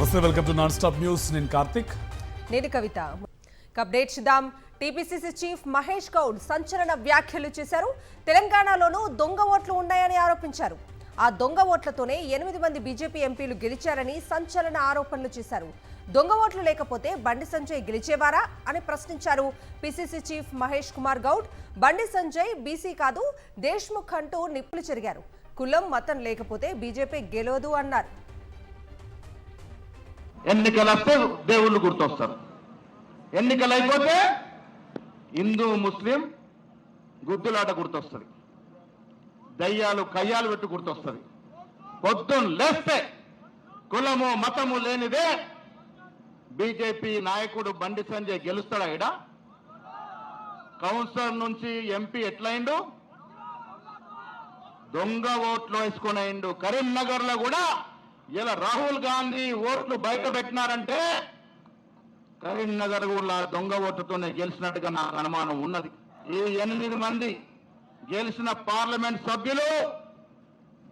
నమస్తే, welcome to non stop news. నేను కార్తిక్. నేను కవిత. అప్డేట్ చూద్దాం. టీపీసీసీ చీఫ్ మహేష్ గౌడ్ సంచలన వ్యాఖ్యలు చేశారు. తెలంగాణలోనూ దొంగ ఓట్లు ఉన్నాయని ఆరోపించారు. ఆ దొంగ ఓట్లతోనే 8 మంది బీజేపీ ఎంపీలు గెలిచారని సంచలన ఆరోపణలు చేశారు. దొంగ ఓట్లు లేకపోతే బండి సంజయ్ గెలిచేవారా అని ప్రశ్నించారు PCC chief Mahesh Kumar Goud. Bandi Sanjay BC కాదు, దేశ్ముఖ్ అంటూ నిప్పులు చెరిగారు. కులం మతం లేకపోతే బీజేపీ గెలవదు అన్నారు. ఎన్నికలు వస్తే దేవుళ్ళు గుర్తొస్తారు, ఎన్నికలు అయిపోతే హిందూ ముస్లిం గుద్దులాట గుర్తొస్తుంది, దయ్యాలు కయ్యాలు పెట్టి గుర్తొస్తుంది. పొద్దున్న లేస్తే కులము మతము లేనిదే బీజేపీ నాయకుడు బండి సంజయ్ గెలుస్తాడా? ఇడ కౌన్సిలర్ నుంచి ఎంపీ ఎట్లయిండు? దొంగ ఓట్లు వేసుకుని అయిండు. కరీంనగర్ లో కూడా ఇలా రాహుల్ గాంధీ ఓట్లు బయట పెట్టినారంటే కరీంనగర్ కూడా దొంగ ఓట్లతోనే గెలిచినట్టుగా నాకు అనుమానం ఉన్నది. ఈ 8 మంది గెలిచిన పార్లమెంట్ సభ్యులు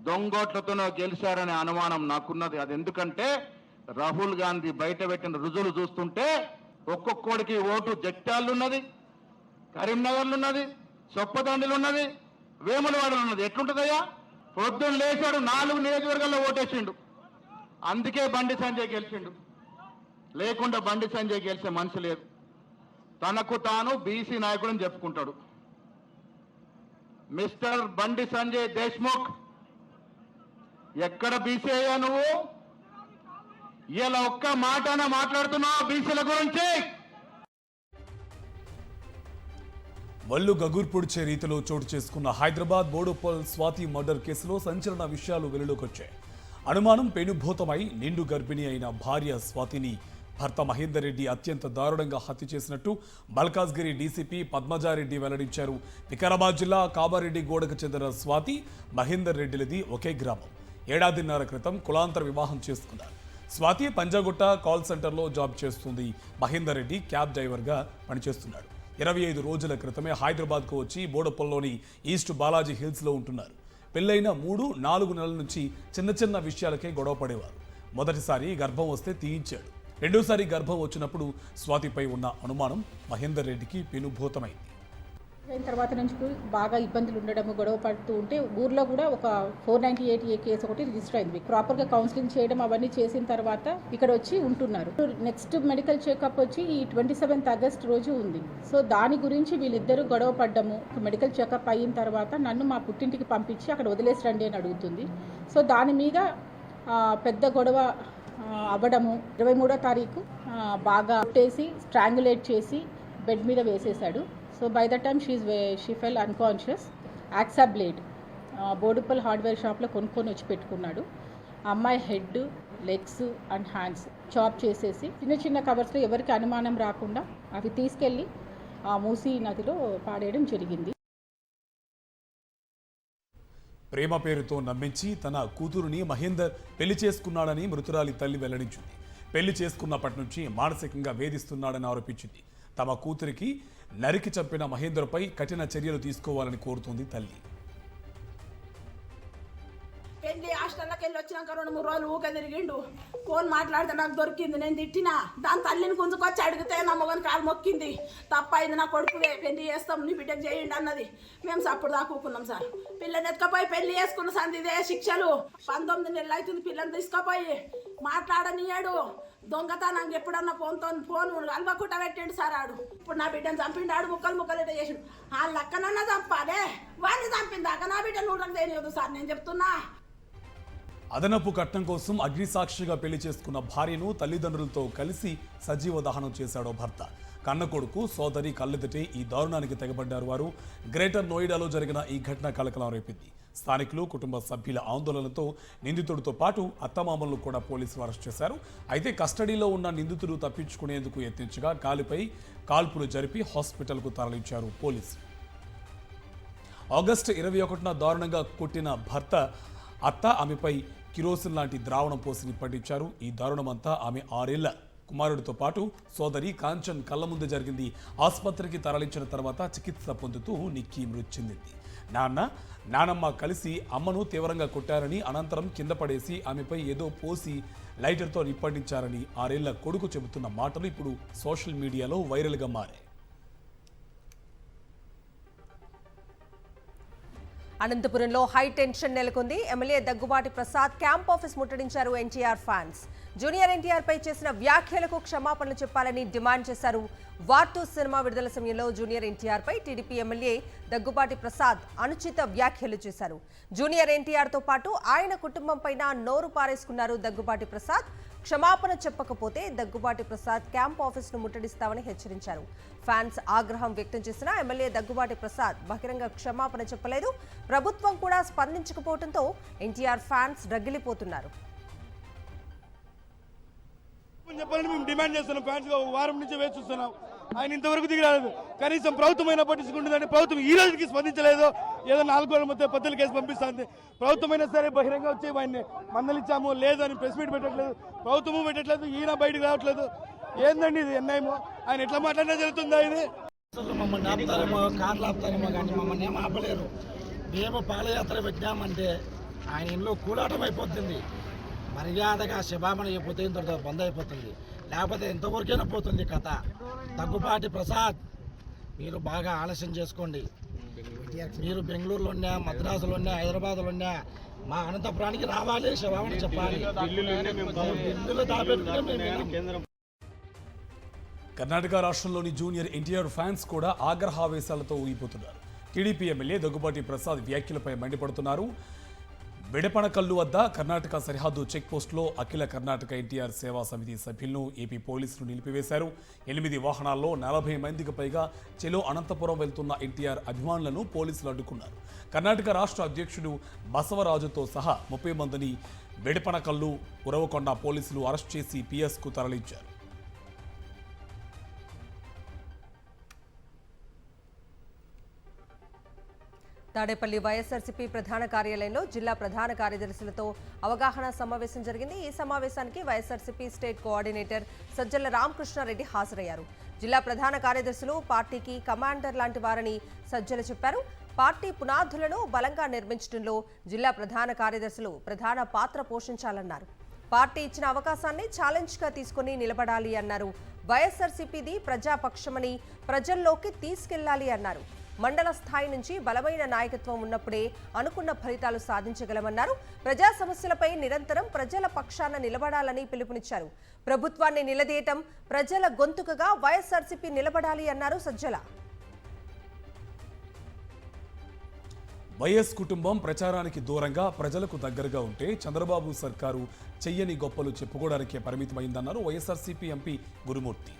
దొంగోట్లతోనే గెలిచారనే అనుమానం నాకున్నది. అది ఎందుకంటే రాహుల్ గాంధీ బయట పెట్టిన రుజువులు చూస్తుంటే ఒక్కొక్కడికి ఓటు జగ్త్యాలు ఉన్నది, కరీంనగర్లు ఉన్నది, చొప్పదండిలు ఉన్నది, వేములవాడలు ఉన్నది. ఎట్లుంటుందయ్యా? పొద్దున్న లేచాడు, 4 నియోజకవర్గాల్లో ఓటేసిండు, అందుకే బండి సంజయ్ గెలిచిండు. లేకుండా బండి సంజయ్ గెలిచే మనిషి లేదు. తనకు తాను బీసీ నాయకుడని చెప్పుకుంటాడు. మిస్టర్ బండి సంజయ్ దేశ్ముఖ్, ఎక్కడ బీసీ అయ్యా నువ్వు? ఇలా ఒక్క మాటన మాట్లాడుతున్నావు బీసీల గురించి? వల్లు గగుర్పుడిచే రీతిలో చోటు చేసుకున్న హైదరాబాద్ బోడుపల్ స్వాతి మర్డర్ కేసులో సంచలన విషయాలు వెలుగులోకొచ్చాయి. అనుమానం పెనుభూతమై నిండు గర్భిణి అయిన భార్య స్వాతిని భర్త మహేందర్ రెడ్డి అత్యంత దారుణంగా హత్య చేసినట్టు మల్కాజ్గిరి డీసీపీ పద్మజారెడ్డి వెల్లడించారు. వికారాబాద్ జిల్లా కామారెడ్డి గోడకు చెందిన స్వాతి మహేందర్ రెడ్డిలది ఒకే గ్రామం. 1.5 ఏళ్ల క్రితం కులాంతర వివాహం చేసుకున్నారు. స్వాతి పంజాగుట్ట కాల్ సెంటర్లో జాబ్ చేస్తుంది. మహేందర్ రెడ్డి క్యాబ్ డ్రైవర్గా పనిచేస్తున్నాడు. 25 రోజుల క్రితమే హైదరాబాద్కు వచ్చి బోడుపల్లోని ఈస్ట్ బాలాజీ హిల్స్లో ఉంటున్నారు. పెళ్ళైన 3-4 నెలల నుంచి చిన్న చిన్న విషయాలకే గొడవ పడేవారు. మొదటిసారి గర్భం వస్తే తీయించాడు. రెండోసారి గర్భం వచ్చినప్పుడు స్వాతిపై ఉన్న అనుమానం మహేందర్ రెడ్డికి పెనుభూతమైంది. అయిన తర్వాత నుంచి బాగా ఇబ్బందులు ఉండడం, గొడవ పడుతూ ఉంటే ఊర్లో కూడా ఒక 498A కేసు ఒకటి రిజిస్టర్ అయింది. ప్రాపర్గా కౌన్సిలింగ్ చేయడం అవన్నీ చేసిన తర్వాత ఇక్కడ వచ్చి ఉంటున్నారు. నెక్స్ట్ మెడికల్ చెకప్ వచ్చి ఈ 27th ఆగస్ట్ రోజు ఉంది. సో దాని గురించి వీళ్ళిద్దరూ గొడవ పడ్డము. మెడికల్ చెకప్ అయిన తర్వాత నన్ను మా పుట్టింటికి పంపించి అక్కడ వదిలేసి రండి అని అడుగుతుంది. సో దాని మీద పెద్ద గొడవ అవ్వడము. 23వ తారీఖు బాగా కొట్టేసి స్ట్రాంగులేట్ చేసి బెడ్ మీద వేసేశాడు. So by the time she fell unconscious. Hacksaw blade Boduppal hardware షాప్లో కొనుక్కొని వచ్చి పెట్టుకున్నాడు. అమ్మాయి head, legs and hands chop చేసేసి చిన్న చిన్న కవర్స్లో ఎవరికి అనుమానం రాకుండా అవి తీసుకెళ్ళి మూసీ నదిలో పాడేయడం జరిగింది. ప్రేమ పేరుతో నమ్మించి తన కూతురుని మహేందర్ పెళ్లి చేసుకున్నాడని మృతురాలి తల్లి వెల్లడించింది. పెళ్లి చేసుకున్నప్పటి నుంచి మానసికంగా వేధిస్తున్నాడని ఆరోపించింది. తమ కూతురికి నరికి చంపిన మహేందర్పై కఠిన చర్యలు తీసుకోవాలని కోరుతోంది తల్లి. పెళ్లి హాస్టల్లోకి వెళ్ళి వచ్చినాక 2-3 రోజులు ఊకే తిరిగిండు. ఫోన్ మాట్లాడితే నాకు దొరికింది, నేను తిట్టినా. దాని తల్లిని గుంజుకొచ్చి అడిగితే నా మొగని కాలు మొక్కింది. తప్పైంది, నా కొడుకులే పెళ్లి చేస్తాం, నీ బిడ్డకు చేయండి అన్నది. మేము సప్పుడు దాక్కున్నాం సార్. పిల్లని ఎత్తుకపోయి పెళ్లి చేసుకున్న సంది ఇదే శిక్షలు. 19 నెలలు అవుతుంది పిల్లని తీసుకుపోయి మాట్లాడనియాడు. దొంగతనానికి ఎప్పుడన్నా ఫోన్ అల్వకుట్ట పెట్టిండు సార్. ఆడు ఇప్పుడు నా బిడ్డను చంపిండు. ఆడు ముక్కలు ఇట్లా చేసిండు. ఆ లక్కనన్నా చంపాలే, వాడిని చంపిందాక నా బిడ్డ నూడకు తెలియదు సార్. నేను చెప్తున్నా. అదనపు కట్నం కోసం అగ్నిసాక్షిగా పెళ్లి చేసుకున్న భార్యను తల్లిదండ్రులతో కలిసి సజీవ దహనం చేశాడో భర్త. కన్న కొడుకు సోదరి కళ్ళెదుటే ఈ దారుణానికి తెగబడ్డారు వారు. గ్రేటర్ నోయిడాలో జరిగిన ఈ ఘటన కలకలం రేపింది. స్థానికులు, కుటుంబ సభ్యుల ఆందోళనతో నిందితుడితో పాటు అత్తమామలను కూడా పోలీసులు అరెస్ట్ చేశారు. అయితే కస్టడీలో ఉన్న నిందితుడు తప్పించుకునేందుకు యత్నించగా కాలిపై కాల్పులు జరిపి హాస్పిటల్కు తరలించారు పోలీసులు. ఆగస్టు 21న దారుణంగా కొట్టిన భర్త, అత్త ఆమెపై కిరోసిన్ లాంటి ద్రావణం పోసి నిప్పటించారు. ఈ దారుణమంతా ఆమె 6 ఏళ్ల కుమారుడితో పాటు సోదరి కాంచన్ కళ్ళ ముందు జరిగింది. ఆసుపత్రికి తరలించిన తర్వాత చికిత్స పొందుతూ నిక్కీ మృతి చెందింది. నానమ్మ కలిసి అమ్మను తీవ్రంగా కొట్టారని, అనంతరం కింద పడేసి ఆమెపై ఏదో పోసి లైటర్తో నిప్పండించారని 6 ఏళ్ల కొడుకు చెబుతున్న మాటలు ఇప్పుడు సోషల్ మీడియాలో వైరల్గా మారాయి. అనంతపురంలో హై టెన్షన్ నెలకొంది. MLA Daggubati Prasad camp office ముట్టడించారు ఎన్టీఆర్ ఫ్యాన్స్. జూనియర్ ఎన్టీఆర్ పై చేసిన వ్యాఖ్యలకు క్షమాపణలు చెప్పాలని డిమాండ్ చేశారు. వార్ 2 సినిమా విడుదల సమయంలో జూనియర్ ఎన్టీఆర్ పై టీడీపీ ఎమ్మెల్యే దగ్గుబాటి ప్రసాద్ అనుచిత వ్యాఖ్యలు చేశారు. జూనియర్ ఎన్టీఆర్ తో పాటు ఆయన కుటుంబం పైన నోరు పారేసుకున్నారు దగ్గుబాటి ప్రసాద్. క్షమాపణ చెప్పకపోతే దగ్గుబాటి ప్రసాద్ క్యాంప్ ఆఫీస్ ను ముట్టడిస్తామని హెచ్చరించారు. ఫ్యాన్స్ ఆగ్రహం వ్యక్తం చేసిన ఎమ్మెల్యే దగ్గుబాటి ప్రసాద్ బహిరంగ క్షమాపణ చెప్పలేదు. ప్రభుత్వం కూడా స్పందించకపోవడంతో ఎన్టీఆర్ ఫ్యాన్స్ రగిలిపోతున్నారు. చెప్పాలని మేము డిమాండ్ చేస్తున్నాం. ఫ్యాన్స్ గా వారం నుంచి వేచి చూస్తున్నాం. ఆయన ఇంతవరకు దిగిరాలేదు. కనీసం ప్రభుత్వం అయినా పట్టించుకుంటుందని ప్రభుత్వం ఈ రోజుకి స్పందించలేదు. ఏదో 4 రోజుల మధ్య పత్రిక కేసు పంపిస్తుంది. ప్రభుత్వం అయినా సరే బహిరంగ వచ్చి ఆయన్ని మందలిచ్చాము లేదు అని ప్రెస్ మీట్ పెట్టట్లేదు. ప్రభుత్వము పెట్టట్లేదు. ఈయన బయటకు రావట్లేదు. ఏందండి ఇది అన్యాయమో? ఆయన ఎట్లా మాట్లాడినా జరుగుతుందా ఇది? మమ్మల్ని ఆపుతారేమో, కార్లు ఆపుతారేమో కానీ మమ్మల్ని ఏమో ఆపలేరు. మేము పాదయాత్ర పెట్టామంటే ఆయన ఇంట్లో కూలాటం అయిపోతుంది. మర్యాదగా శివామణి అయిపోతే ఇంత బంద్ అయిపోతుంది. లేకపోతే ఎంతవరకైనా పోతుంది కథ. దగ్గుబాటి ప్రసాద్ మీరు బాగా ఆలస్యం చేసుకోండి. మీరు బెంగళూరులో ఉన్నా, మద్రాసులో ఉన్నా, హైదరాబాద్లో ఉన్నా మా అనంతపురానికి రావాలి, శివామణి చెప్పాలి. ఢిల్లీలో దాపెట్టుకునే కర్ణాటక రాష్ట్రంలోని జూనియర్ ఎన్టీఆర్ ఫ్యాన్స్ కూడా ఆగ్రహావేశాలతో ఊగిపోతున్నారు. టీడీపీ ఎమ్మెల్యే దగ్గుబాటి ప్రసాద్ వ్యాఖ్యలపై మండిపడుతున్నారు. బెడపనకల్లు వద్ద కర్ణాటక సరిహద్దు చెక్పోస్టులో అఖిల కర్ణాటక ఎన్టీఆర్ సేవా సమితి సభ్యులను ఏపీ పోలీసులు నిలిపివేశారు. 8 వాహనాల్లో 40 మందికి పైగా చెలో అనంతపురం వెళ్తున్న ఎన్టీఆర్ అభిమానులను పోలీసులు అడ్డుకున్నారు. కర్ణాటక రాష్ట్ర అధ్యక్షుడు బసవరాజుతో సహా 30 మందిని బెడపనకల్లు, ఉరవకొండ పోలీసులు అరెస్ట్ చేసి పిఎస్కు తరలించారు. తాడేపల్లి వైఎస్ఆర్సీపీ ప్రధాన కార్యాలయంలో జిల్లా ప్రధాన కార్యదర్శులతో అవగాహన సమావేశం జరిగింది. ఈ సమావేశానికి వైఎస్ఆర్సీపీ స్టేట్ కోఆర్డినేటర్ సజ్జల రామకృష్ణారెడ్డి హాజరయ్యారు. జిల్లా ప్రధాన కార్యదర్శులు పార్టీకి కమాండర్ లాంటి వారని సజ్జల చెప్పారు. పార్టీ పునాదులను బలంగా నిర్మించడంలో జిల్లా ప్రధాన కార్యదర్శులు ప్రధాన పాత్ర పోషించాలన్నారు. పార్టీ ఇచ్చిన అవకాశాన్ని ఛాలెంజ్గా తీసుకుని నిలబడాలి అన్నారు. వైఎస్ఆర్సీపీది ప్రజాపక్షమని ప్రజల్లోకి తీసుకెళ్లాలి అన్నారు. మండల స్థాయి నుంచి బలమైన నాయకత్వం ఉన్నప్పుడే అనుకున్న ఫలితాలు సాధించగలమన్నారు. ప్రజా సమస్యలపై నిరంతరం ప్రజల పక్షాన నిలబడాలని పిలుపునిచ్చారు. ప్రభుత్వాన్ని నిలదీయటం ప్రజల గొంతుకగా వైఎస్ఆర్సీపీ నిలబడాలి అన్నారు సజ్జల. వైఎస్ కుటుంబం ప్రచారానికి దూరంగా ప్రజలకు దగ్గరగా ఉంటే చంద్రబాబు సర్కారు చెయ్యని గొప్పలు చెప్పుకోవడానికే పరిమితమైందన్నారు వైఎస్ఆర్సీపీ ఎంపీ గురుమూర్తి.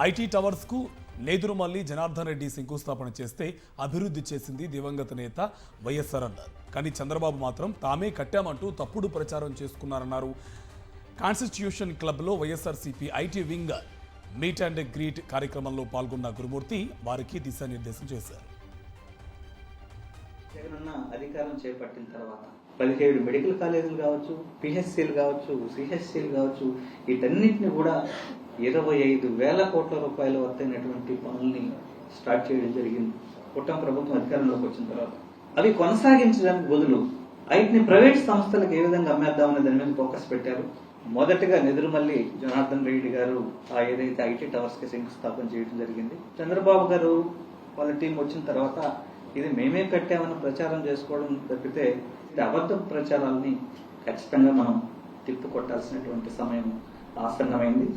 ఐటీ టవర్స్కు నేదురుమల్లి జనార్దన్ రెడ్డి శంకుస్థాపన చేస్తే అభివృద్ధి చేసింది దివంగత నేత వైఎస్ఆర్ అన్నారు. కానీ చంద్రబాబు మాత్రం తామే కట్టామంటూ తప్పుడు ప్రచారం చేసుకున్నారన్నారు. కాన్స్టిట్యూషన్ క్లబ్లో YSRCP IT wing meet and greet కార్యక్రమంలో పాల్గొన్న గురుమూర్తి వారికి దిశానిర్దేశం చేశారు. జగనన్న అధికారం చేపట్టిన తర్వాత 17 మెడికల్ కాలేజీలు కావచ్చు, పిహెచ్సిలు కావచ్చు, సిహెచ్సిలు కావచ్చు, వీటన్నిటిని కూడా 25,000 కోట్ల రూపాయల వర్తైనటువంటి పనుల్ని స్టార్ట్ చేయడం జరిగింది. కూటమి ప్రభుత్వం అధికారంలోకి వచ్చిన తర్వాత అవి కొనసాగించడానికి బదులు వీటిని ప్రైవేట్ సంస్థలకు ఏ విధంగా అమ్మేద్దామనే దాని మీద ఫోకస్ పెట్టారు. మొదటగా నెదురుమల్లి జనార్దన్ రెడ్డి గారు ఏదైతే ఐటీ టవర్స్ కి శంకుస్థాపన చేయడం జరిగింది. చంద్రబాబు గారు వాళ్ళ టీం వచ్చిన తర్వాత ఇది మేమే కట్టామని ప్రచారం చేసుకోవడం తప్పితే అబద్ధ ప్రచారాలని ఖచ్చితంగా మనం తిప్పికొట్టాల్సినటువంటి సమయం ఆసన్నమైంది.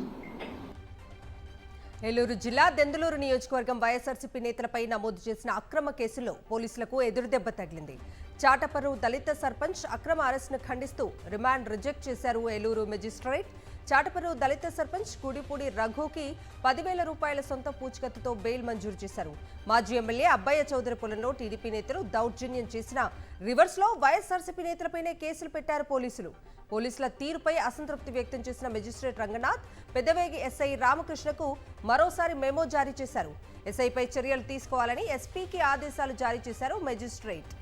ఏలూరు జిల్లా దెందులూరు నియోజకవర్గం వైఎస్ఆర్సీపీ నేతలపై నమోదు చేసిన అక్రమ కేసులో పోలీసులకు ఎదురుదెబ్బ తగిలింది. చాటపర్రు దళిత సర్పంచ్ అక్రమ అరెస్టును ఖండిస్తూ రిమాండ్ రిజెక్ట్ చేశారు ఏలూరు మెజిస్ట్రేట్. చాటపర్రు దళిత సర్పంచ్ కూడిపూడి రఘుకి 10,000 రూపాయల సొంత పూచికత్తుతో బెయిల్ మంజూరు చేశారు. మాజీ ఎమ్మెల్యే అబ్బయ్య చౌదరి పొలంలో టీడీపీ నేతలు దౌర్జన్యం చేసిన రివర్స్లో వైఎస్ఆర్సీపీ నేతలపైనే కేసులు పెట్టారు పోలీసులు. పోలీసుల తీరుపై అసంతృప్తి వ్యక్తం చేసిన మెజిస్ట్రేట్ రంగనాథ్ పెద్దవేగి ఎస్ఐ రామకృష్ణకు మరోసారి మెమో జారీ చేశారు. ఎస్ఐపై చర్యలు తీసుకోవాలని ఎస్పీకి ఆదేశాలు జారీ చేశారు మెజిస్ట్రేట్.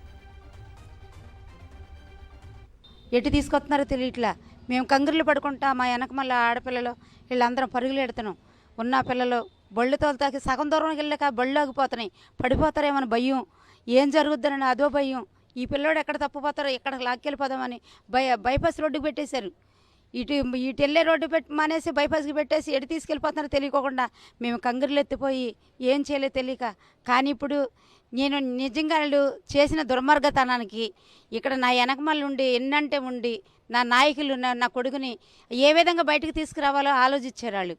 ఎటు తీసుకొస్తున్నారో తెలియట్లా. మేము కంగుర్లు పడుకుంటా మా వెనక మళ్ళీ ఆడపిల్లలు వీళ్ళందరం పరుగులు ఎడుతున్నాం. ఉన్న పిల్లలు బళ్ళు తోలుతాకి సగం దూరం వెళ్ళాక బళ్ళు ఆగిపోతున్నాయి, పడిపోతారేమని భయం. ఏం జరుగుద్దని అదో భయం. ఈ పిల్లోడు ఎక్కడ తప్పిపోతారో, ఎక్కడ లాక్కెళ్ళిపోదామని బైపాస్ రోడ్డుకు పెట్టేశారు. ఇటు వెళ్ళే రోడ్డు మానేసి బైపాస్కి పెట్టేసి ఎటు తీసుకెళ్ళిపోతున్నారో తెలియకోకుండా మేము కంగురులు ఎత్తిపోయి ఏం చేయలేదు తెలియక. కానీ ఇప్పుడు నేను నిజంగా వాళ్ళు చేసిన దుర్మార్గతనానికి ఇక్కడ నా వెనకమల్లి ఉండి ఎన్నంటే ఉండి నా నాయకులు నా కొడుకుని ఏ విధంగా బయటకు తీసుకురావాలో ఆలోచించారు వాళ్ళు.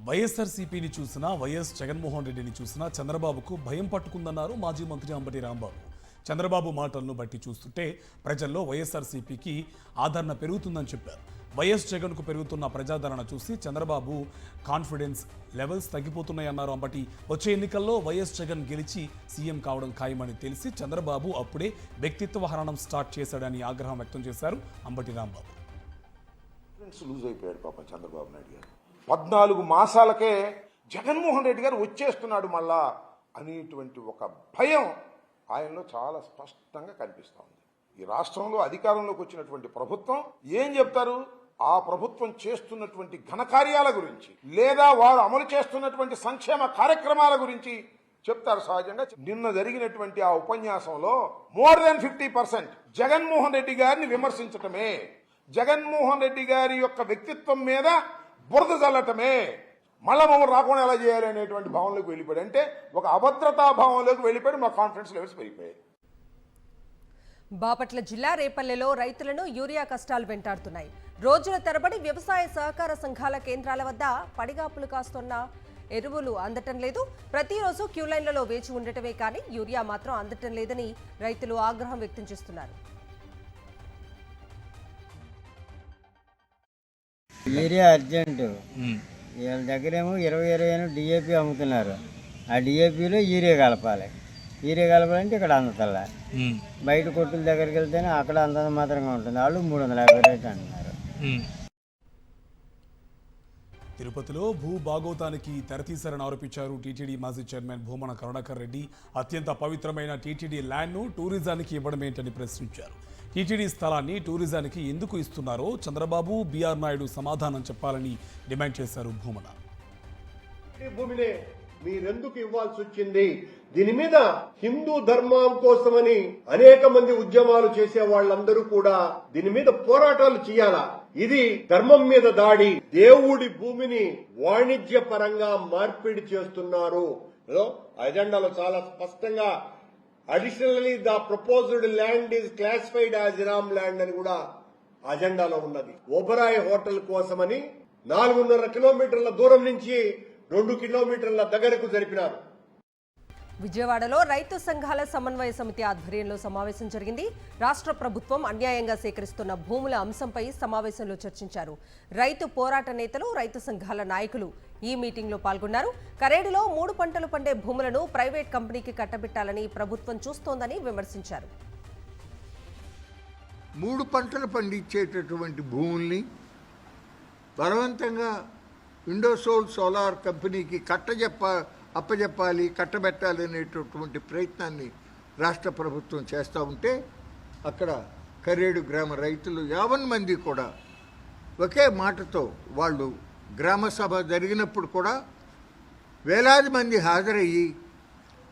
వైఎస్ఆర్సీపీని చూసినా, వైఎస్ జగన్మోహన్ రెడ్డిని చూసినా చంద్రబాబుకు భయం పట్టుకుందన్నారు మాజీ మంత్రి అంబటి రాంబాబు. చంద్రబాబు మాటలను బట్టి చూస్తుంటే ప్రజల్లో వైఎస్ఆర్సీపీకి ఆదరణ పెరుగుతుందని చెప్పారు. వైఎస్ జగన్కు పెరుగుతున్న ప్రజాదరణ చూసి చంద్రబాబు కాన్ఫిడెన్స్ లెవెల్స్ తగ్గిపోతున్నాయన్నారు అంబటి. వచ్చే ఎన్నికల్లో వైఎస్ జగన్ గెలిచి సీఎం కావడం ఖాయమని తెలిసి చంద్రబాబు అప్పుడే వ్యక్తిత్వ హననం స్టార్ట్ చేశాడని ఆగ్రహం వ్యక్తం చేశారు అంబటి రాంబాబు. లూజ్ అయిపోయాడు పాపం చంద్రబాబు నాయుడు గారు. 14 మాసాలకే జగన్మోహన్ రెడ్డి గారు వచ్చేస్తున్నాడు మళ్ళా అనేటువంటి ఒక భయం ఆయనలో చాలా స్పష్టంగా కనిపిస్తూ ఉంది. ఈ రాష్ట్రంలో అధికారంలోకి వచ్చినటువంటి ప్రభుత్వం ఏం చెప్తారు? ఆ ప్రభుత్వం చేస్తున్నటువంటి ఘనకార్యాల గురించి లేదా వారు అమలు చేస్తున్నటువంటి సంక్షేమ కార్యక్రమాల గురించి చెప్తారు సహజంగా. నిన్న జరిగినటువంటి ఆ ఉపన్యాసంలో మోర్ దెన్ 50% జగన్మోహన్ రెడ్డి గారిని విమర్శించటమే, జగన్మోహన్ రెడ్డి గారి యొక్క వ్యక్తిత్వం మీద బురద చల్లటమే, మళ్ళా మమ్మల్ని రాకుండా ఎలా చేయాలి అనేటువంటి భావంలోకి వెళ్ళిపోయాడు. అంటే ఒక అభద్రతా భావంలోకి వెళ్ళిపోయాడు. మా కాన్ఫిడెన్స్ లెవెల్స్ పెరిగిపోయాయి. బాపట్ల జిల్లా రేపల్లెలో రైతులను యూరియా కష్టాలు వెంటాడుతున్నాయి. రోజుల తరబడి వ్యవసాయ సహకార సంఘాల కేంద్రాల వద్ద పడిగాపులు కాస్తున్న ఎరువులు అందటం లేదు. ప్రతిరోజు క్యూ లైన్లలో వేచి ఉండటమే కానీ యూరియా మాత్రం అందటం లేదని రైతులు ఆగ్రహం వ్యక్తం చేస్తున్నారు. Urea urgent. వీళ్ళ దగ్గరేమో 20 డిఏపి అమ్ముతున్నారు. ఆ డిఏపిలో యూరియా కలపాలి. యూరియా కలపాలంటే ఇక్కడ అందతల్లా. బయట కొట్టుల దగ్గరికి వెళ్తేనే అక్కడ అంతంత మాత్రంగా ఉంటుంది. వాళ్ళు 350 రేట్ అంటున్నారు. తిరుపతిలో భూ భాగోతానికి తెరతీశారని ఆరోపించారు టీటీడీ మాజీ చైర్మన్ భూమన కరుణాకర్ రెడ్డి. అత్యంత పవిత్రమైన టీటీడీ ల్యాండ్ను టూరిజానికి ఇవ్వడమేంటని ప్రశ్నించారు. టీటీడీ స్థలాన్ని టూరిజానికి ఎందుకు ఇస్తున్నారో చంద్రబాబు, బీఆర్ నాయుడు సమాధానం చెప్పాలని డిమాండ్ చేశారు భూమన. భూమిని మీరెందుకు ఇవ్వాల్సి వచ్చింది? దీని మీద హిందూ ధర్మం కోసమని అనేక మంది ఉద్యమాలు చేసే వాళ్ళందరూ కూడా దీని మీద పోరాటాలు చేయాలా? ఇది ధర్మం మీద దాడి. దేవుడి భూమిని వాణిజ్య పరంగా మార్పిడి చేస్తున్నారు. అజెండాలో చాలా స్పష్టంగా additionally the proposed land is classified as ఇరామ్ land అని కూడా అజెండాలో ఉన్నది. ఓబరాయ్ హోటల్ కోసమని 4.5 కిలోమీటర్ల దూరం నుంచి 2 కిలోమీటర్ల దగ్గరకు జరిపినారు. విజయవాడలో రైతు సంఘాల సమన్వయ సమితి ఆధ్వర్యంలో సమావేశం జరిగింది. రాష్ట్ర ప్రభుత్వం అన్యాయంగా సేకరిస్తున్న భూముల అంశంపై సమావేశంలో చర్చించారు. రైతు పోరాట నేతలు, రైతు సంఘాల నాయకులు ఈ మీటింగ్లో పాల్గొన్నారు. కరేడులో 3 పంటలు పండే భూములను ప్రైవేట్ కంపెనీకి కట్టబెట్టాలని ప్రభుత్వం చూస్తోందని విమర్శించారు. 3 పంటలు పండించేటటువంటి భూముల్ని బలవంతంగా ఇండోసోల్ సోలార్ కంపెనీకి అప్పజెప్పాలి, కట్టబెట్టాలి అనేటటువంటి ప్రయత్నాన్ని రాష్ట్ర ప్రభుత్వం చేస్తూ ఉంటే అక్కడ కరేడు గ్రామ రైతులు 50 మంది కూడా ఒకే మాటతో వాళ్ళు గ్రామ సభ జరిగినప్పుడు కూడా వేలాది మంది హాజరయ్యి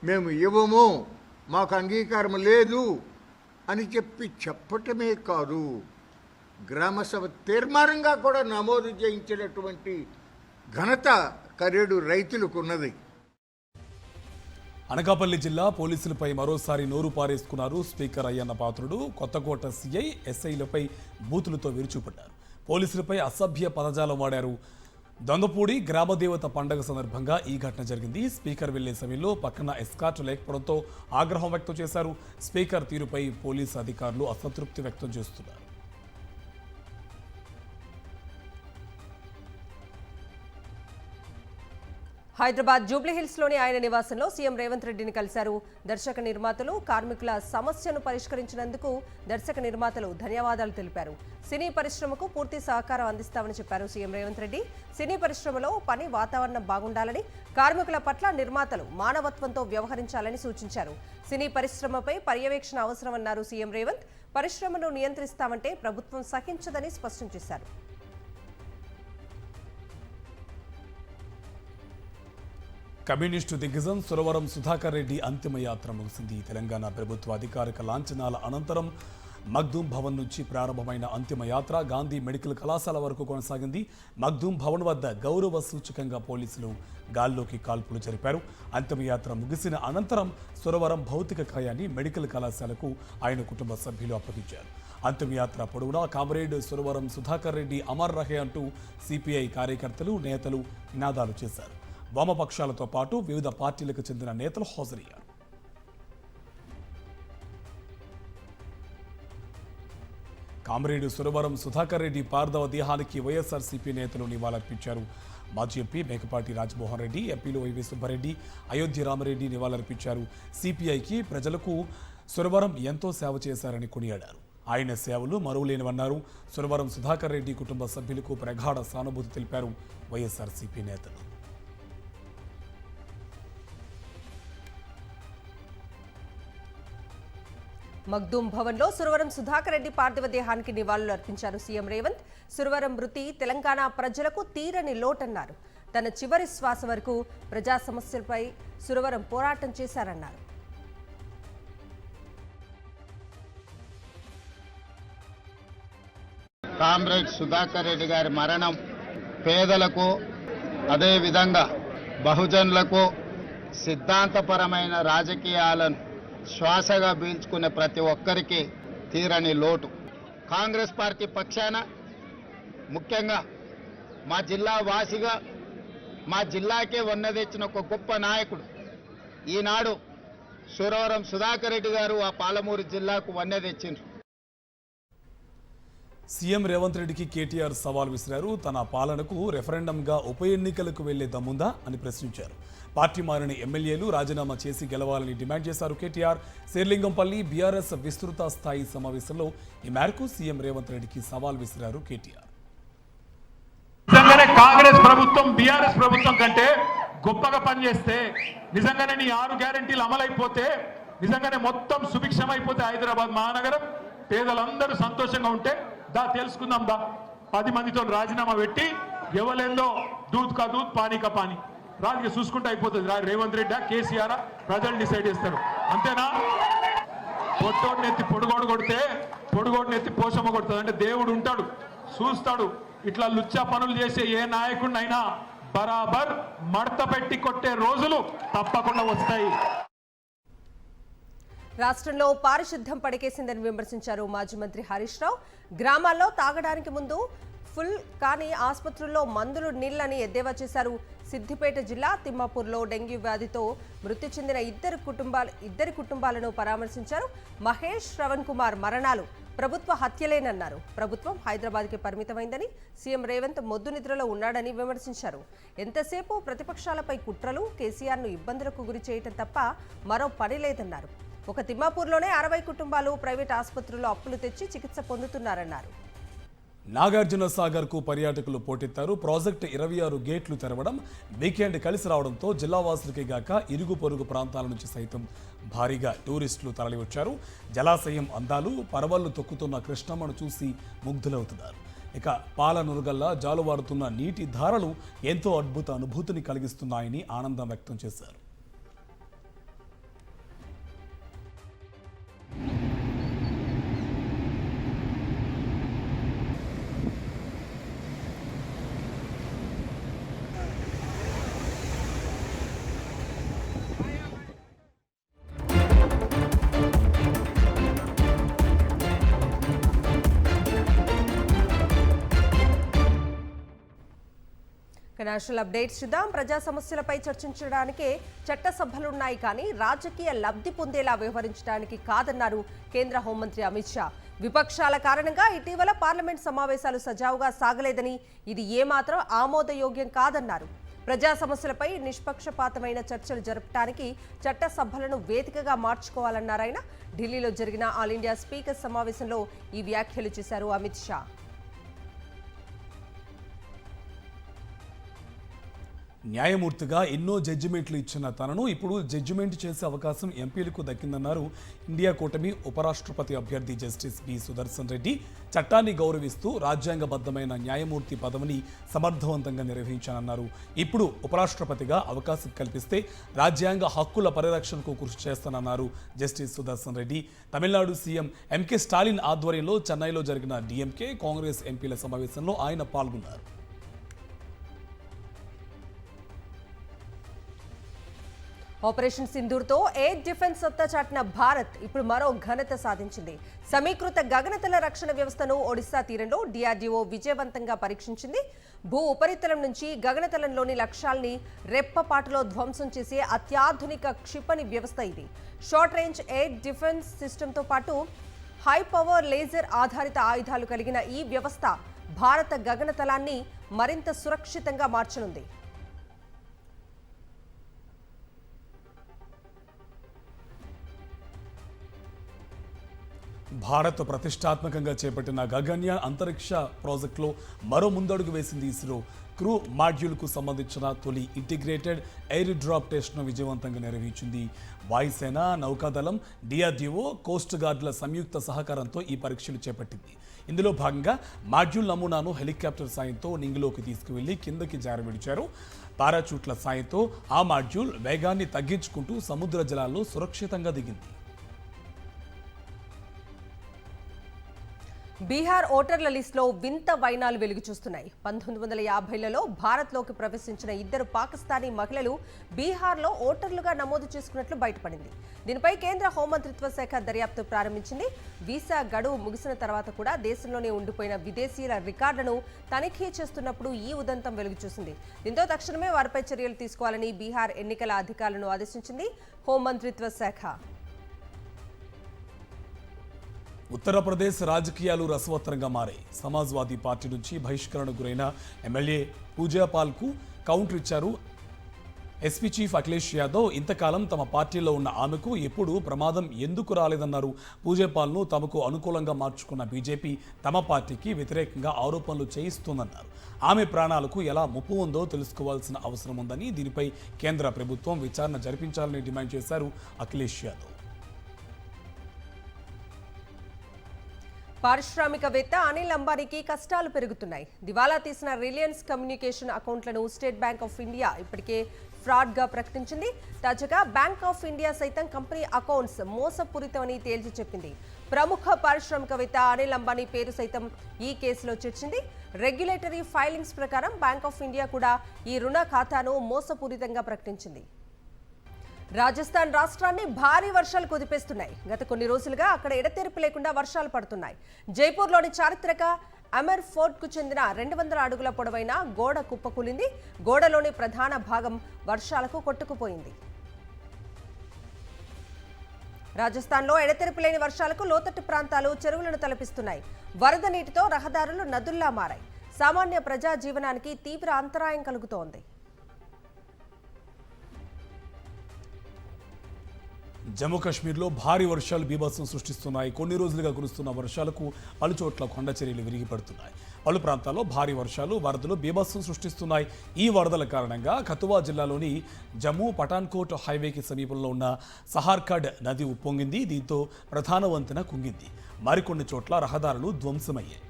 మేము ఇవ్వము, మాకు అంగీకారం లేదు అని చెప్పటమే కాదు, గ్రామసభ తీర్మానంగా కూడా నమోదు చేయించినటువంటి ఘనత కరేడు రైతులకు ఉన్నది. అనకాపల్లి జిల్లా పోలీసులపై మరోసారి నోరు పారేసుకున్నారు స్పీకర్ అయ్యన్న పాత్రుడు. కొత్తకోట సీఐ, ఎస్ఐలపై బూతులతో విరుచుపడ్డారు. పోలీసులపై అసభ్య పదజాలం వాడారు. దొంగపూడి గ్రామదేవత పండగ సందర్భంగా ఈ ఘటన జరిగింది. స్పీకర్ వెళ్లే సమయంలో పక్కన ఎస్కార్ట్ లేకపోవడంతో ఆగ్రహం వ్యక్తం చేశారు. స్పీకర్ తీరుపై పోలీసు అధికారులు అసంతృప్తి వ్యక్తం చేస్తున్నారు. హైదరాబాద్ జూబ్లీహిల్స్లోని ఆయన నివాసంలో సీఎం రేవంత్ రెడ్డిని కలిశారు. దర్శక నిర్మాతలు, కార్మికుల సమస్యను పరిష్కరించినందుకు దర్శక నిర్మాతలు ధన్యవాదాలు తెలిపారు. సినీ పరిశ్రమకు పూర్తి సహకారం అందిస్తామని చెప్పారు సీఎం రేవంత్ రెడ్డి. సినీ పరిశ్రమలో పని వాతావరణం బాగుండాలని, కార్మికుల పట్ల నిర్మాతలు మానవత్వంతో వ్యవహరించాలని సూచించారు. సినీ పరిశ్రమపై పర్యవేక్షణ అవసరమన్నారు సీఎం రేవంత్. పరిశ్రమను నియంత్రిస్తామంటే ప్రభుత్వం సహించదని స్పష్టం చేశారు. కమ్యూనిస్టు దిగ్గజం సురవరం సుధాకర్ రెడ్డి అంతిమయాత్ర ముగిసింది. తెలంగాణ ప్రభుత్వ అధికారిక లాంఛనాల అనంతరం మగ్దూమ్ భవన్ నుంచి ప్రారంభమైన అంతిమయాత్ర గాంధీ మెడికల్ కళాశాల వరకు కొనసాగింది. మగ్దూమ్ భవన్ వద్ద గౌరవ సూచకంగా పోలీసులు గాల్లోకి కాల్పులు జరిపారు. అంతిమయాత్ర ముగిసిన అనంతరం సురవరం భౌతిక కాయాన్ని మెడికల్ కళాశాలకు ఆయన కుటుంబ సభ్యులు అప్పగించారు. అంతిమయాత్ర పొడవునా కామ్రేడ్ సురవరం సుధాకర్ రెడ్డి అమర్ రహే అంటూ సిపిఐ కార్యకర్తలు నేతలు నినాదాలు చేశారు. వామపక్షాలతో పాటు వివిధ పార్టీలకు చెందిన నేతలు హాజరయ్యారు. కామ్రేడ్ సురవరం సుధాకర్ రెడ్డి పార్థవ దేహానికి వైఎస్ఆర్సీపీ నేతలు నివాళులర్పించారు. మాజీ ఎంపీ మేకపాటి రాజమోహన్ రెడ్డి, ఎంపీలు వైవి సుబ్బారెడ్డి, అయోధ్య రామరెడ్డి నివాళులర్పించారు. సిపిఐకి ప్రజలకు సురవరం ఎంతో సేవ చేశారని కొనియాడారు. ఆయన సేవలు మరువలేనివన్నారు. సురవరం సుధాకర్ రెడ్డి కుటుంబ సభ్యులకు ప్రగాఢ సానుభూతి తెలిపారు వైఎస్ఆర్సీపీ నేతలు. మగ్దూమ్ భవన్లో సురవరం సుధాకర్ రెడ్డి పార్థివ దేహానికి నివాళులు అర్పించారు సీఎం రేవంత్. సురవరం మృతి తెలంగాణ ప్రజలకు తీరని లోటన్నారు. తన చివరి శ్వాస వరకు ప్రజా సమస్యలపై సురవరం పోరాటం చేశారన్నారు. కామ్రేడ్ సుధాకర్ రెడ్డి గారి మరణం పేదలకు, అదేవిధంగా బహుజనులకు సిద్ధాంతపరమైన రాజకీయాలను శ్వాసగా పీల్చుకునే ప్రతి ఒక్కరికి తీరని లోటు. కాంగ్రెస్ పార్టీ పక్షాన ముఖ్యంగా మా జిల్లా వాసిగా మా జిల్లాకే వన్నె తెచ్చిన ఒక గొప్ప నాయకుడు ఈనాడు సురవరం సుధాకర్ రెడ్డి గారు ఆ పాలమూరు జిల్లాకు వన్నె తెచ్చిండ్రు. సీఎం రేవంత్ రెడ్డికి కేటీఆర్ సవాల్ విసిరారు. తన పాలనకు రెఫరెండంగా ఉప ఎన్నికలకు వెళ్లే దమ్ముందా అని ప్రశ్నించారు. పార్టీ మారిన ఎమ్మెల్యేలు రాజీనామా చేసి గెలవాలని డిమాండ్ చేశారు కేటీఆర్. శేర్లింగంపల్లి బీఆర్ఎస్ విస్తృత స్థాయి సమావేశంలో ఈ మేరకు సీఎం రేవంత్ రెడ్డికి సవాల్ విసిరారు కేటీఆర్. నిజంగానే కాంగ్రెస్ ప్రభుత్వం బీఆర్ఎస్ ప్రభుత్వం కంటే గొప్పగా పనిచేస్తే, నిజంగానే నీ 6 గ్యారెంటీలు అమలైపోతే, నిజంగానే మొత్తం సుభిక్షమైపోతే హైదరాబాద్ మహానగరం పేదలందరూ సంతోషంగా ఉంటే తెలుసుకుందాం 10 మందితో రాజీనామా పెట్టి ఎవలేందో దూద్ కా దూద్ పానీ కా పానీ రాజుగా చూసుకుంటే అయిపోతుంది. రేవంత్ రెడ్డి కేసీఆర్ ప్రజలు డిసైడ్ చేస్తారు. అంతేనా? పొట్టోడిని ఎత్తి పొడుగోడు కొడితే పొడుగోడిని ఎత్తి పోషమ్మ కొడుతుంది. అంటే దేవుడు ఉంటాడు, చూస్తాడు. ఇట్లా లుచ్చా పనులు చేసే ఏ నాయకుడినైనా బరాబర్ మడత పెట్టి కొట్టే రోజులు తప్పకుండా వస్తాయి. రాష్ట్రంలో పారిశుద్ధ్యం పడికేసిందని విమర్శించారు మాజీ మంత్రి హరీష్ రావు. గ్రామాల్లో తాగడానికి ముందు ఫుల్ కానీ ఆసుపత్రుల్లో మందులు నీళ్లని ఎద్దేవా చేశారు. సిద్దిపేట జిల్లా తిమ్మాపూర్లో డెంగ్యూ వ్యాధితో మృతి చెందిన ఇద్దరి కుటుంబాలను పరామర్శించారు. మహేష్, శ్రవణ్ కుమార్ మరణాలు ప్రభుత్వ హత్యలేనన్నారు. ప్రభుత్వం హైదరాబాద్కి పరిమితమైందని, సీఎం రేవంత్ మొద్దు నిద్రలో ఉన్నాడని విమర్శించారు. ఎంతసేపు ప్రతిపక్షాలపై కుట్రలు, కేసీఆర్ను ఇబ్బందులకు గురి చేయటం తప్ప మరో పని లేదన్నారు. ఒక తిమ్మాపూర్లోనే 60 కుటుంబాలు ప్రైవేట్ ఆసుపత్రుల్లో అప్పులు తెచ్చి చికిత్స పొందుతున్నారన్నారు. నాగార్జున సాగర్ కు పర్యాటకులు పోటెత్తారు. ప్రాజెక్టు 26 గేట్లు తెరవడం, వీకెండ్ కలిసి రావడంతో జిల్లావాసులకే గాక ఇరుగు పొరుగు ప్రాంతాల నుంచి సైతం భారీగా టూరిస్టులు తరలివచ్చారు. జలాశయం అందాలు, పరవళ్లు తొక్కుతున్న కృష్ణమ్మను చూసి ముగ్ధులవుతున్నారు. ఇక పాలనురుగల్లా జాలువారుతున్న నీటి ధారలు ఎంతో అద్భుత అనుభూతిని కలిగిస్తున్నాయని ఆనందం వ్యక్తం చేశారు. నేషనల్ అప్డేట్స్ చూద్దాం. ప్రజా సమస్యలపై చర్చించడానికే చట్టసభలున్నాయి కానీ రాజకీయ లబ్ధి పొందేలా వ్యవహరించడానికి కాదన్నారు కేంద్ర హోంమంత్రి అమిత్ షా. విపక్షాల కారణంగా ఇటీవల పార్లమెంట్ సమావేశాలు సజావుగా సాగలేదని, ఇది ఏమాత్రం ఆమోదయోగ్యం కాదన్నారు. ప్రజా సమస్యలపై నిష్పక్షపాతమైన చర్చలు జరపడానికి చట్టసభలను వేదికగా మార్చుకోవాలన్నారు ఆయన. ఢిల్లీలో జరిగిన ఆల్ ఇండియా స్పీకర్ సమావేశంలో ఈ వ్యాఖ్యలు చేశారు అమిత్ షా. న్యాయమూర్తిగా ఎన్నో జడ్జిమెంట్లు ఇచ్చిన తనను ఇప్పుడు జడ్జిమెంట్ చేసే అవకాశం ఎంపీలకు దక్కిందన్నారు ఇండియా కూటమి ఉపరాష్ట్రపతి అభ్యర్థి జస్టిస్ బి సుదర్శన్ రెడ్డి. చట్టాన్ని గౌరవిస్తూ రాజ్యాంగబద్ధమైన న్యాయమూర్తి పదవిని సమర్థవంతంగా నిర్వహించానన్నారు. ఇప్పుడు ఉపరాష్ట్రపతిగా అవకాశం కల్పిస్తే రాజ్యాంగ హక్కుల పరిరక్షణకు కృషి చేస్తానన్నారు జస్టిస్ సుదర్శన్ రెడ్డి. తమిళనాడు సీఎం ఎంకే స్టాలిన్ ఆధ్వర్యంలో చెన్నైలో జరిగిన డిఎంకే కాంగ్రెస్ ఎంపీల సమావేశంలో ఆయన పాల్గొన్నారు. ఆపరేషన్ సింధూర్తో ఎయిర్ డిఫెన్స్ సత్తా చాటిన భారత్ ఇప్పుడు మరో ఘనత సాధించింది. సమీకృత గగనతల రక్షణ వ్యవస్థను ఒడిశా తీరంలో డిఆర్డీఓ విజయవంతంగా పరీక్షించింది. భూ ఉపరితలం నుంచి గగనతలంలోని లక్ష్యాల్ని రెప్పపాటులో ధ్వంసం చేసే అత్యాధునిక క్షిపణి వ్యవస్థ ఇది. షార్ట్ రేంజ్ ఎయిర్ డిఫెన్స్ సిస్టంతో పాటు హై పవర్ లేజర్ ఆధారిత ఆయుధాలు కలిగిన ఈ వ్యవస్థ భారత గగనతలాన్ని మరింత సురక్షితంగా మార్చనుంది. భారత్ ప్రతిష్టాత్మకంగా చేపట్టిన గగన్యాన్ అంతరిక్ష ప్రాజెక్టులో మరో ముందడుగు వేసింది ఇస్రో. క్రూ మాడ్యూల్కు సంబంధించిన తొలి ఇంటిగ్రేటెడ్ ఎయిర్ డ్రాప్ టెస్ట్ను విజయవంతంగా నిర్వహించింది. వాయుసేన, నౌకాదళం, డిఆర్డీఓ, కోస్ట్ గార్డుల సంయుక్త సహకారంతో ఈ పరీక్షలు చేపట్టింది. ఇందులో భాగంగా మాడ్యూల్ నమూనాను హెలికాప్టర్ సాయంతో నింగిలోకి తీసుకువెళ్లి కిందకి జారవిడిచారు. పారాచూట్ల సాయంతో ఆ మాడ్యూల్ వేగాన్ని తగ్గించుకుంటూ సముద్ర జలాల్లో సురక్షితంగా దిగింది. బీహార్ ఓటర్ల లిస్టులో వింత వైనాలు వెలుగు చూస్తున్నాయి. 1950లలో భారత్లోకి ప్రవేశించిన 2 పాకిస్తానీ మహిళలు బీహార్లో ఓటర్లుగా నమోదు చేసుకున్నట్లు బయటపడింది. దీనిపై కేంద్ర హోంమంత్రిత్వ శాఖ దర్యాప్తు ప్రారంభించింది. వీసా గడువు ముగిసిన తర్వాత కూడా దేశంలోనే ఉండిపోయిన విదేశీయుల రికార్డులను తనిఖీ చేస్తున్నప్పుడు ఈ ఉదంతం వెలుగు చూసింది. దీంతో తక్షణమే వారిపై చర్యలు తీసుకోవాలని బీహార్ ఎన్నికల అధికారులను ఆదేశించింది హోంమంత్రిత్వ శాఖ. ఉత్తరప్రదేశ్ రాజకీయాలు రసవత్తరంగా మారాయి. సమాజ్వాదీ పార్టీ నుంచి బహిష్కరణకు గురైన ఎమ్మెల్యే పూజాపాల్కు కౌంటర్ ఇచ్చారు ఎస్పీ చీఫ్ అఖిలేష్ యాదవ్. ఇంతకాలం తమ పార్టీలో ఉన్న ఆమెకు ఎప్పుడు ప్రమాదం ఎందుకు రాలేదన్నారు. పూజాపాల్ను తమకు అనుకూలంగా మార్చుకున్న బీజేపీ తమ పార్టీకి వ్యతిరేకంగా ఆరోపణలు చేయిస్తోందన్నారు. ఆమె ప్రాణాలకు ఎలా ముప్పు ఉందో తెలుసుకోవాల్సిన అవసరం ఉందని, దీనిపై కేంద్ర ప్రభుత్వం విచారణ జరిపించాలని డిమాండ్ చేశారు అఖిలేష్ యాదవ్. పారిశ్రామికవేత్త అనిల్ అంబానీకి కష్టాలు పెరుగుతున్నాయి. దివాలా తీసిన రిలయన్స్ కమ్యూనికేషన్ అకౌంట్లను స్టేట్ బ్యాంక్ ఆఫ్ ఇండియా ఇప్పటికే ఫ్రాడ్గా ప్రకటించింది. తాజాగా బ్యాంక్ ఆఫ్ ఇండియా సైతం కంపెనీ అకౌంట్స్ మోసపూరితమని తేల్చి చెప్పింది. ప్రముఖ పారిశ్రామికవేత్త అనిల్ అంబానీ పేరు సైతం ఈ కేసులో చేర్చింది. రెగ్యులేటరీ ఫైలింగ్స్ ప్రకారం బ్యాంక్ ఆఫ్ ఇండియా కూడా ఈ రుణ ఖాతాను మోసపూరితంగా ప్రకటించింది. రాజస్థాన్ రాష్ట్రాన్ని భారీ వర్షాలు కుదిపేస్తున్నాయి. గత కొన్ని రోజులుగా అక్కడ ఎడతెరిపి లేకుండా వర్షాలు పడుతున్నాయి. జైపూర్లోని చారిత్రక అమర్ ఫోర్ట్కు చెందిన 200 అడుగుల పొడవైన గోడ కుప్పకూలింది. గోడలోని ప్రధాన భాగం వర్షాలకు కొట్టుకుపోయింది. రాజస్థాన్లో ఎడతెరిపి లేని వర్షాలకు లోతట్టు ప్రాంతాలు చెరువులను తలపిస్తున్నాయి. వరద నీటితో రహదారులు నదుల్లా మారాయి. సామాన్య ప్రజా జీవనానికి తీవ్ర అంతరాయం కలుగుతోంది. జమ్మూ కాశ్మీర్లో భారీ వర్షాలు బీభత్సం సృష్టిస్తున్నాయి. కొన్ని రోజులుగా కురుస్తున్న వర్షాలకు పలుచోట్ల కొండ చర్యలు విరిగిపడుతున్నాయి. పలు ప్రాంతాల్లో భారీ వర్షాలు, వరదలు బీభత్సం సృష్టిస్తున్నాయి. ఈ వరదల కారణంగా కతువా జిల్లాలోని జమ్మూ పఠాన్కోట్ హైవేకి సమీపంలో ఉన్న సహార్ఖడ్ నది ఉప్పొంగింది. దీంతో ప్రధాన వంతెన కుంగింది. మరికొన్ని చోట్ల రహదారులు ధ్వంసమయ్యాయి.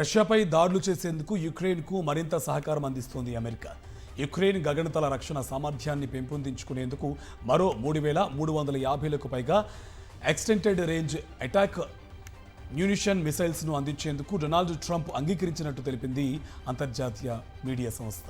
రష్యాపై దాడులు చేసేందుకు యుక్రెయిన్కు మరింత సహకారం అందిస్తోంది అమెరికా. యుక్రెయిన్ గగనతల రక్షణ సామర్థ్యాన్ని పెంపొందించుకునేందుకు మరో 3,350లకు పైగా ఎక్స్టెండెడ్ రేంజ్ అటాక్ మ్యూనిషన్ మిసైల్స్ను అందించేందుకు డొనాల్డ్ ట్రంప్ అంగీకరించినట్టు తెలిపింది అంతర్జాతీయ మీడియా సంస్థ.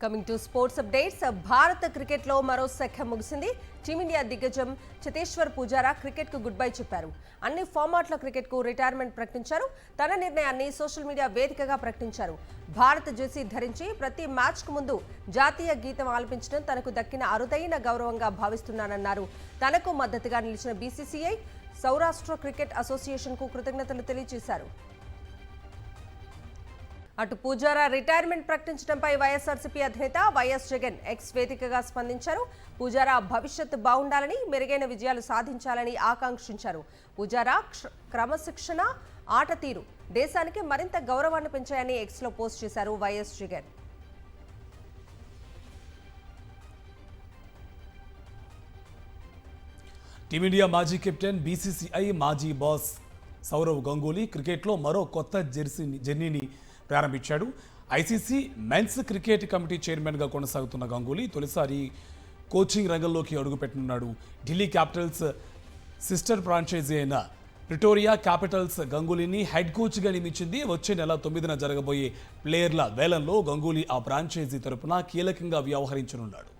Coming to sports updates. భారత క్రికెట్లో మరో శఖ ముగిసింది. టీమిండియా దిగ్గజం చేతేశ్వర్ పుజారా క్రికెట్కు గుడ్ బై చెప్పారు. అన్ని ఫార్మాట్ల క్రికెట్కు రిటైర్మెంట్ ప్రకటించారు. తన నిర్ణయాన్ని సోషల్ మీడియా వేదికగా ప్రకటించారు. భారత జెర్సీ ధరించి ప్రతి మ్యాచ్కు ముందు జాతీయ గీతం ఆలపించడం తనకు దక్కిన అరుదైన గౌరవంగా భావిస్తున్నానన్నారు. తనకు మద్దతుగా నిలిచిన బీసీసీఐ, సౌరాష్ట్ర క్రికెట్ అసోసియేషన్కు కృతజ్ఞతలు తెలియజేశారు. అటు పూజారా రిటైర్మెంట్ ప్రకటించడంపై వైఎస్ఆర్సీపీ అధినేత వైఎస్ జగన్ ఎక్స్ వేదికగా స్పందించారు. పూజారా భవిష్యత్తు బాగుండాలని, మెరుగైన విజయాలు సాధించాలని ఆకాంక్షించారు. పూజారా క్రమశిక్షణ, ఆట తీరు దేశానికి మరింత గౌరవాన్ని పెంచాయని ఎక్స్లో పోస్ట్ చేశారు వైఎస్ జగన్. టీమిండియా మాజీ కెప్టెన్, బీసీసీఐ మాజీ బాస్ సౌరవ్ గంగూలీ క్రికెట్లో మరో కొత్త జర్నీని ప్రారంభించాడు. ఐసీసీ మెన్స్ క్రికెట్ కమిటీ చైర్మన్గా కొనసాగుతున్న గంగూలీ తొలిసారి కోచింగ్ రంగంలోకి అడుగుపెట్టనున్నాడు. ఢిల్లీ క్యాపిటల్స్ సిస్టర్ ఫ్రాంచైజీ అయిన ప్రిటోరియా క్యాపిటల్స్ గంగూలీని హెడ్ కోచ్గా నియమించింది. వచ్చే నెల 9న జరగబోయే ప్లేయర్ల వేలంలో గంగూలీ ఆ ఫ్రాంచైజీ తరపున కీలకంగా వ్యవహరించనున్నాడు.